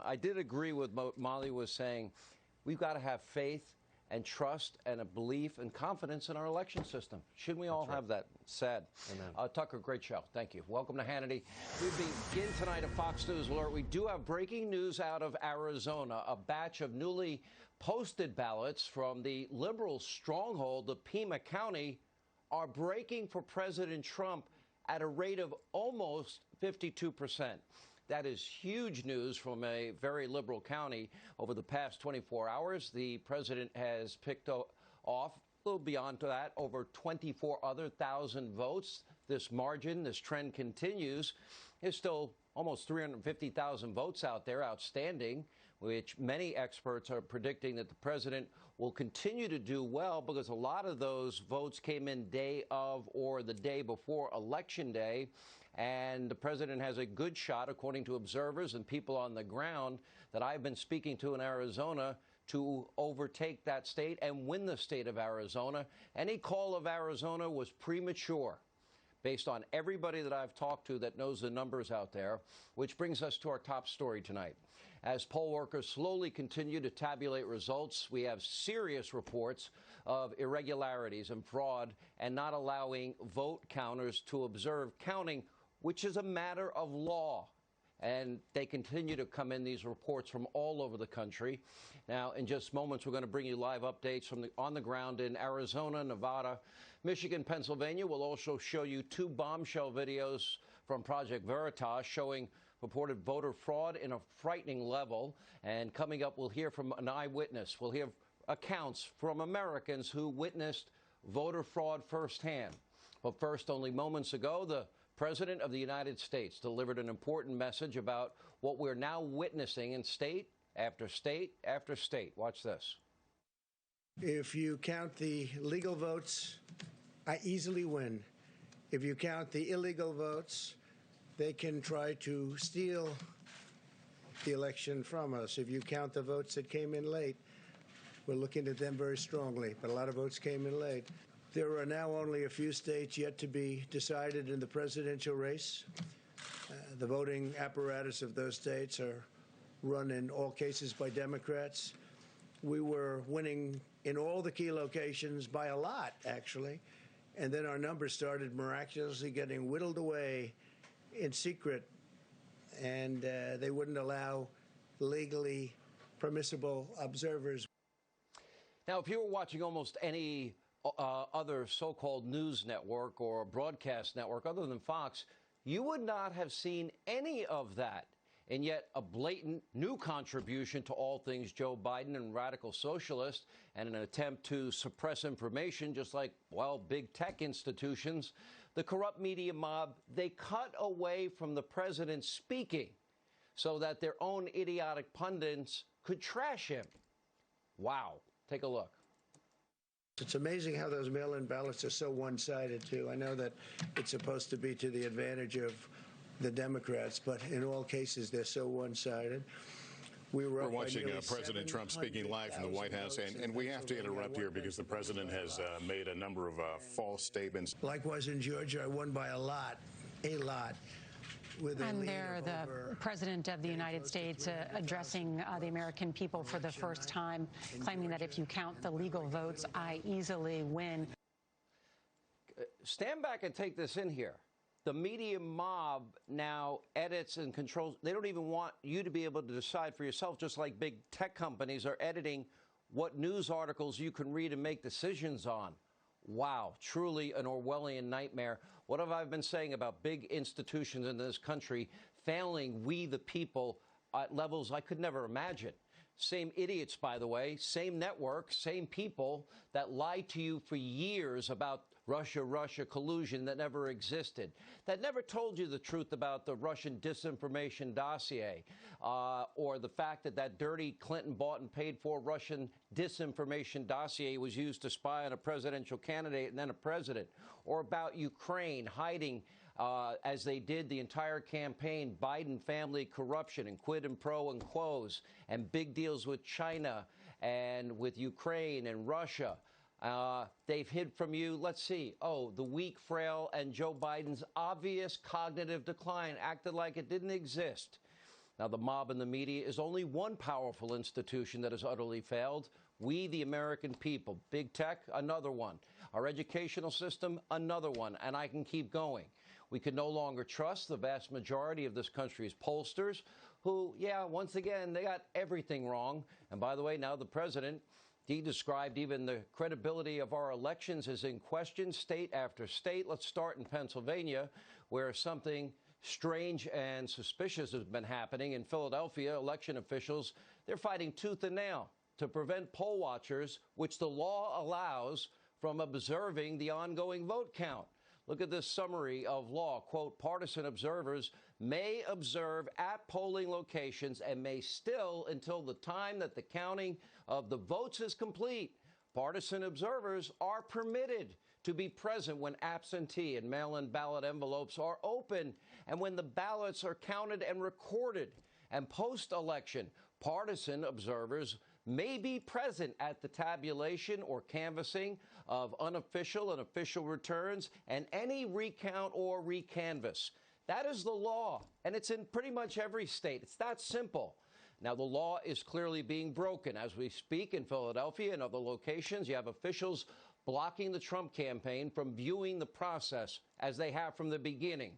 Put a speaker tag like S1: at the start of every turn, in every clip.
S1: I did agree with what Molly was saying. We've got to have faith and trust and a belief and confidence in our election system. Shouldn't we all have that? Sad. Tucker, great show. Thank you. Welcome to Hannity. We begin tonight at Fox News Alert. We do have breaking news out of Arizona. A batch of newly posted ballots from the liberal stronghold of Pima County are breaking for President Trump at a rate of almost 52%. That is huge news from a very liberal county. Over the past 24 hours, the president has picked off, a little beyond that, over 24,000 votes. This margin, this trend continues. There's still almost 350,000 votes out there outstanding, which many experts are predicting that the president will continue to do well because a lot of those votes came in day of or the day before Election Day. And the president has a good shot, according to observers and people on the ground that I've been speaking to in Arizona, to overtake that state and win the state of Arizona. Any call of Arizona was premature, based on everybody that I've talked to that knows the numbers out there, which brings us to our top story tonight. As poll workers slowly continue to tabulate results, we have serious reports of irregularities and fraud and not allowing vote counters to observe counting, which is a matter of law. And they continue to come in, these reports from all over the country. Now, in just moments, we're going to bring you live updates from on the ground in Arizona, Nevada, Michigan, Pennsylvania. We'll also show you 2 bombshell videos from Project Veritas showing purported voter fraud in a frightening level. And coming up, we'll hear from an eyewitness. We'll hear accounts from Americans who witnessed voter fraud firsthand. But first, only moments ago, the President of the United States delivered an important message about what we're now witnessing in state after state after state. Watch this.
S2: If you count the legal votes, I easily win. If you count the illegal votes, they can try to steal the election from us. If you count the votes that came in late, we're looking at them very strongly, but a lot of votes came in late. There are now only a few states yet to be decided in the presidential race. The voting apparatus of those states are run in all cases by Democrats. We were winning in all the key locations by a lot, actually. And then our numbers started miraculously getting whittled away in secret. And they wouldn't allow legally permissible observers.
S1: Now, if you were watching almost any other so-called news network or broadcast network other than Fox, you would not have seen any of that. And yet a blatant new contribution to all things Joe Biden and radical socialist, and an attempt to suppress information, just like, well, big tech institutions, the corrupt media mob, they cut away from the president speaking so that their own idiotic pundits could trash him. Wow. Take a look.
S2: It's amazing how those mail-in ballots are so one-sided, too. I know that it's supposed to be to the advantage of the Democrats, but in all cases, they're so one-sided.
S3: We're watching President Trump speaking live from the White House, and we have to interrupt here because the president has made a number of false statements.
S2: Likewise, in Georgia, I won by a lot.
S4: And there, the President of the United States addressing the American people for the first time, claiming that if you count the legal votes, I easily win.
S1: Stand back and take this in here. The media mob now edits and controls. They don't even want you to be able to decide for yourself, just like big tech companies are editing what news articles you can read and make decisions on. Wow, truly an Orwellian nightmare. What have I been saying about big institutions in this country failing we the people at levels I could never imagine? Same idiots, by the way, same network, same people that lied to you for years about Russia collusion that never existed, that never told you the truth about the Russian disinformation dossier, or the fact that that dirty Clinton bought and paid for Russian disinformation dossier was used to spy on a presidential candidate and then a president, or about Ukraine hiding, as they did the entire campaign, Biden family corruption and quid and pro and quos and big deals with China and with Ukraine and Russia. They've hid from you, let's see, the weak, frail, and Joe Biden's obvious cognitive decline, acted like it didn't exist. Now, the mob and the media is only one powerful institution that has utterly failed. We, the American people. Big tech, another one. Our educational system, another one. And I can keep going. We can no longer trust the vast majority of this country's pollsters who, yeah, once again, they got everything wrong. And by the way, now the president, he described even the credibility of our elections is in question, state after state. Let's start in Pennsylvania, where something strange and suspicious has been happening. In Philadelphia, election officials, they're fighting tooth and nail to prevent poll watchers, which the law allows, from observing the ongoing vote count. Look at this summary of law. Quote, partisan observers may observe at polling locations and may still until the time that the counting of the votes is complete. Partisan observers are permitted to be present when absentee and mail-in ballot envelopes are open and when the ballots are counted and recorded. And post-election, partisan observers may be present at the tabulation or canvassing of unofficial and official returns and any recount or recanvass. That is the law, and it's in pretty much every state. It's that simple. Now, the law is clearly being broken. As we speak in Philadelphia and other locations, you have officials blocking the Trump campaign from viewing the process as they have from the beginning.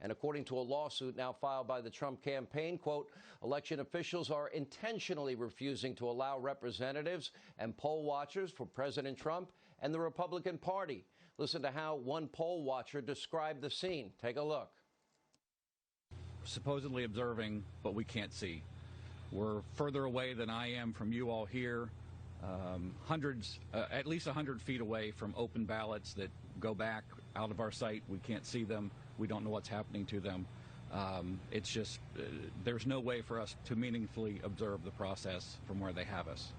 S1: And according to a lawsuit now filed by the Trump campaign, quote, election officials are intentionally refusing to allow representatives and poll watchers for President Trump and the Republican Party. Listen to how one poll watcher described the scene. Take a look.
S5: Supposedly observing, but we can't see. We're further away than I am from you all here. At least 100 feet away from open ballots that go back out of our sight. We can't see them. We don't know what's happening to them. It's just, there's no way for us to meaningfully observe the process from where they have us.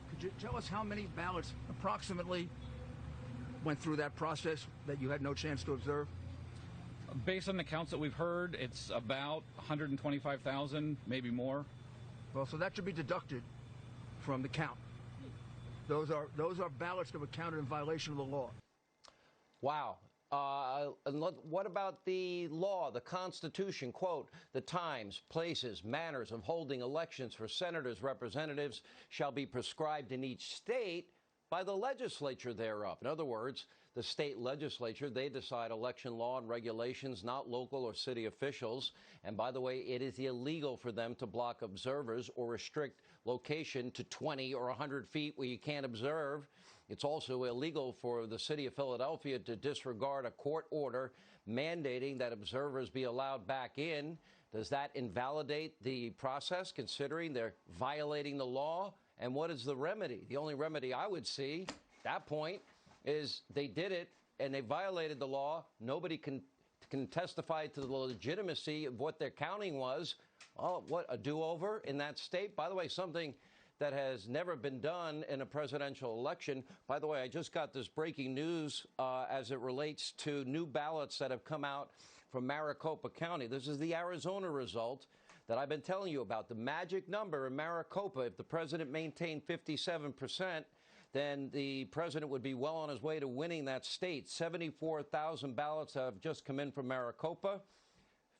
S6: Could you tell us how many ballots approximately went through that process that you had no chance to observe?
S5: Based on the counts that we've heard, it's about 125,000, maybe more.
S6: Well, so that should be deducted from the count. Those are ballots that were counted in violation of the law.
S1: Wow. And what about the law, the Constitution? Quote, the times, places, manners of holding elections for senators, representatives shall be prescribed in each state by the legislature thereof. In other words, the state legislature, they decide election law and regulations, not local or city officials. And by the way, it is illegal for them to block observers or restrict location to 20 or 100 feet where you can't observe. It's also illegal for the city of Philadelphia to disregard a court order mandating that observers be allowed back in. Does that invalidate the process, considering they're violating the law? And what is the remedy? The only remedy I would see at that point is they did it and they violated the law. Nobody can testify to the legitimacy of what their counting was. Oh, what, a do-over in that state? By the way, something that has never been done in a presidential election. By the way, I just got this breaking news as it relates to new ballots that have come out from Maricopa County. This is the Arizona result that I've been telling you about. The magic number in Maricopa, if the president maintained 57%, then the president would be well on his way to winning that state. 74,000 ballots have just come in from Maricopa,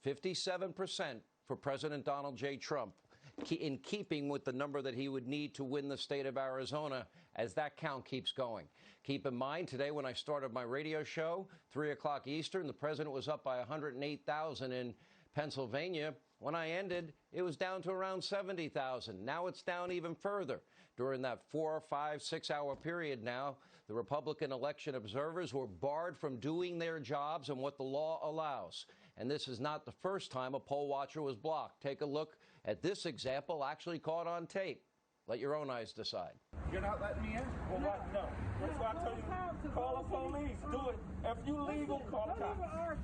S1: 57% for President Donald J. Trump, in keeping with the number that he would need to win the state of Arizona as that count keeps going. Keep in mind, today when I started my radio show, 3 o'clock Eastern, the president was up by 108,000 in Pennsylvania. When I ended, it was down to around 70,000. Now it's down even further. During that 4, 5, 6 hour period now, the Republican election observers were barred from doing their jobs and what the law allows. And this is not the first time a poll watcher was blocked. Take a look at this example, actually caught on tape. Let your own eyes decide.
S7: You're not letting me in? Well,
S8: No.
S7: what? No. That's why I tell you, call the police. Do it. If you legal, call the cops.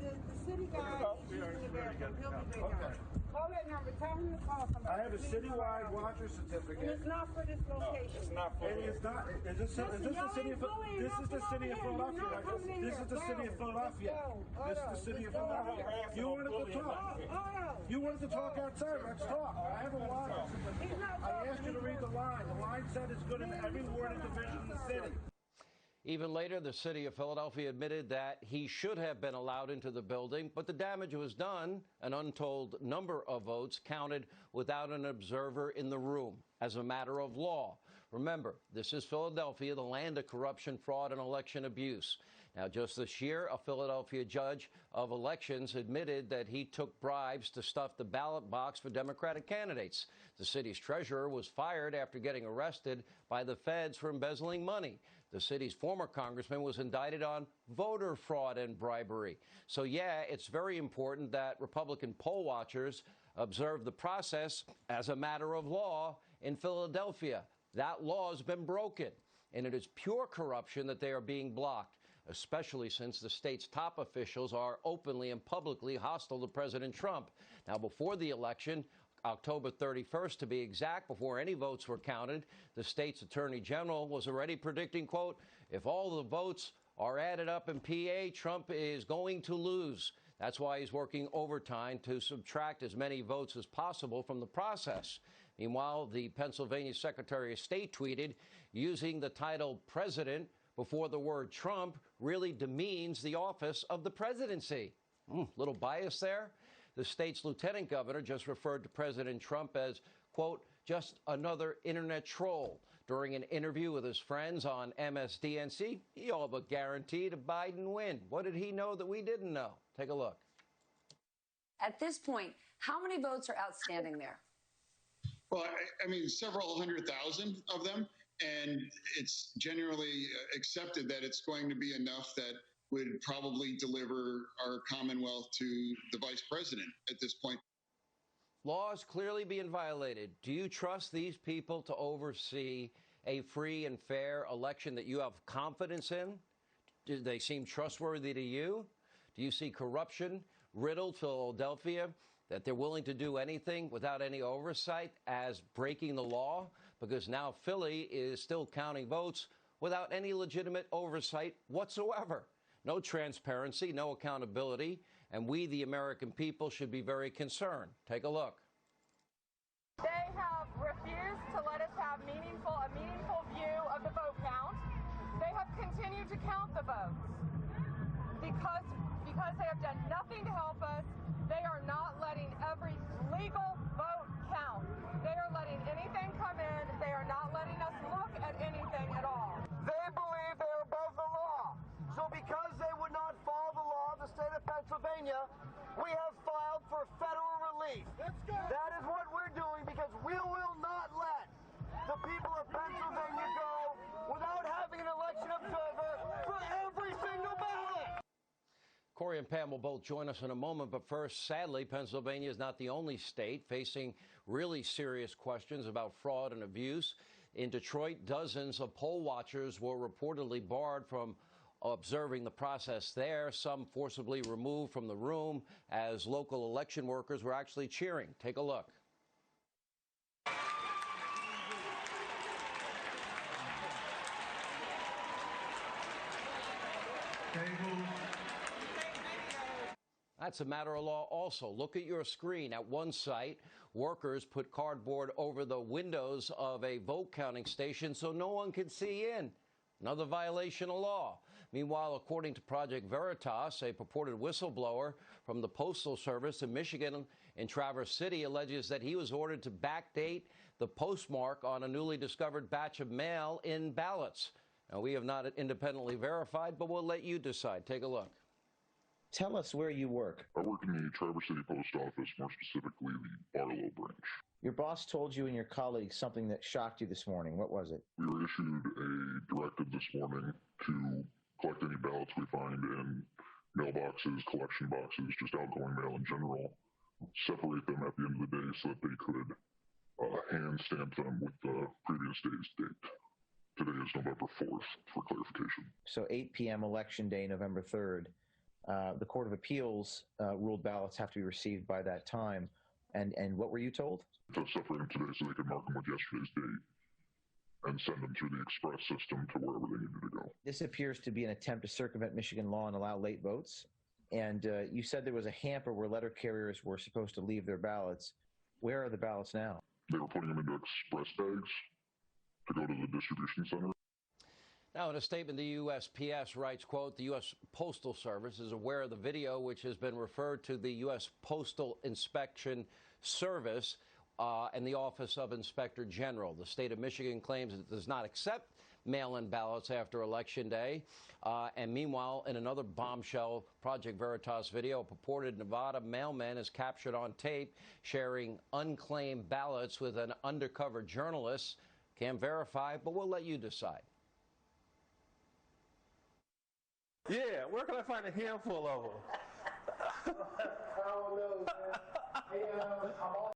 S8: The city guy is usually available. He'll be there.
S7: Okay.
S8: Call that number. Tell him to call somebody.
S7: I have a citywide watcher
S8: And
S7: certificate.
S8: it's not for this location.
S7: It's not for It's not. Is this the city of Philadelphia? This is the city of Philadelphia. This is the city of Philadelphia. This is the city of Philadelphia. You wanted to talk. You wanted to talk outside. Let's talk. I have a line. I asked you to read the line. The line said it's good in every ward and division in the city.
S1: Even later, the city of Philadelphia admitted that he should have been allowed into the building, but the damage was done. An untold number of votes counted without an observer in the room as a matter of law. Remember, this is Philadelphia, the land of corruption, fraud, and election abuse. Now, just this year, a Philadelphia judge of elections admitted that he took bribes to stuff the ballot box for Democratic candidates. The city's treasurer was fired after getting arrested by the feds for embezzling money. The city's former congressman was indicted on voter fraud and bribery. So, yeah, it's very important that Republican poll watchers observe the process as a matter of law in Philadelphia. That law has been broken, and it is pure corruption that they are being blocked, especially since the state's top officials are openly and publicly hostile to President Trump. Now, before the election, October 31st to be exact, before any votes were counted, the state's attorney general was already predicting, quote, if all the votes are added up in PA, Trump is going to lose. That's why he's working overtime to subtract as many votes as possible from the process. Meanwhile, the Pennsylvania Secretary of State tweeted, using the title president before the word Trump really demeans the office of the presidency. Little bias there. The state's lieutenant governor just referred to President Trump as, quote, just another internet troll. During an interview with his friends on MSDNC, he all but guaranteed a Biden win. What did he know that we didn't know? Take a look.
S9: At this point, how many votes are outstanding there?
S10: Well, I mean, several 100,000 of them. And it's generally accepted that it's going to be enough that would probably deliver our Commonwealth to the vice president at this point.
S1: Laws clearly being violated. Do you trust these people to oversee a free and fair election that you have confidence in? Do they seem trustworthy to you? Do you see corruption riddled Philadelphia, that they're willing to do anything without any oversight as breaking the law? Because now Philly is still counting votes without any legitimate oversight whatsoever. No transparency, no accountability, and we, the American people, should be very concerned. Take a look.
S11: They have refused to let us have a meaningful view of the vote count. They have continued to count the votes. Because they have done nothing to help us, they are not letting every legal vote count. They are letting anything come in. They are not letting us look at anything at all.
S7: They believe they're above the law. So because they would not follow the law of the state of Pennsylvania, we have filed for federal relief. That is what we're doing because we will not let the people of Pennsylvania go without having an election observer for every single ballot.
S1: Corey and Pam will both join us in a moment, but first, sadly, Pennsylvania is not the only state facing really serious questions about fraud and abuse. In Detroit, dozens of poll watchers were reportedly barred from observing the process there, some forcibly removed from the room as local election workers were actually cheering. Take a look. That's a matter of law also. Look at your screen. At one site, workers put cardboard over the windows of a vote counting station so no one could see in. Another violation of law. Meanwhile, according to Project Veritas, a purported whistleblower from the Postal Service in Michigan in Traverse City alleges that he was ordered to backdate the postmark on a newly discovered batch of mail-in ballots. Now, we have not independently verified, but we'll let you decide. Take a look.
S12: Tell us where you work.
S13: I work in the Traverse City Post Office, more specifically the Barlow branch.
S12: Your boss told you and your colleagues something that shocked you this morning. What was it?
S13: We were issued a directive this morning to collect any ballots we find in mailboxes, collection boxes, just outgoing mail in general, separate them at the end of the day so that they could hand stamp them with the previous day's date. Today is November 4th, for clarification.
S12: So 8 p.m. Election Day, November 3rd. The Court of Appeals ruled ballots have to be received by that time. And what were you told?
S13: To separate them today so they could mark them with yesterday's date and send them through the express system to wherever they needed to go.
S12: This appears to be an attempt to circumvent Michigan law and allow late votes. And you said there was a hamper where letter carriers were supposed to leave their ballots. Where are the ballots now?
S13: They were putting them into express bags to go to the distribution center.
S1: Now, in a statement, the USPS writes, quote, the U.S. Postal Service is aware of the video, which has been referred to the U.S. Postal Inspection Service and the Office of Inspector General. The state of Michigan claims it does not accept mail-in ballots after Election Day. And meanwhile, in another bombshell Project Veritas video, a purported Nevada mailman is captured on tape sharing unclaimed ballots with an undercover journalist. Can't verify, but we'll let you decide.
S14: Yeah, where can I find a handful of them? I don't know, man. Hey,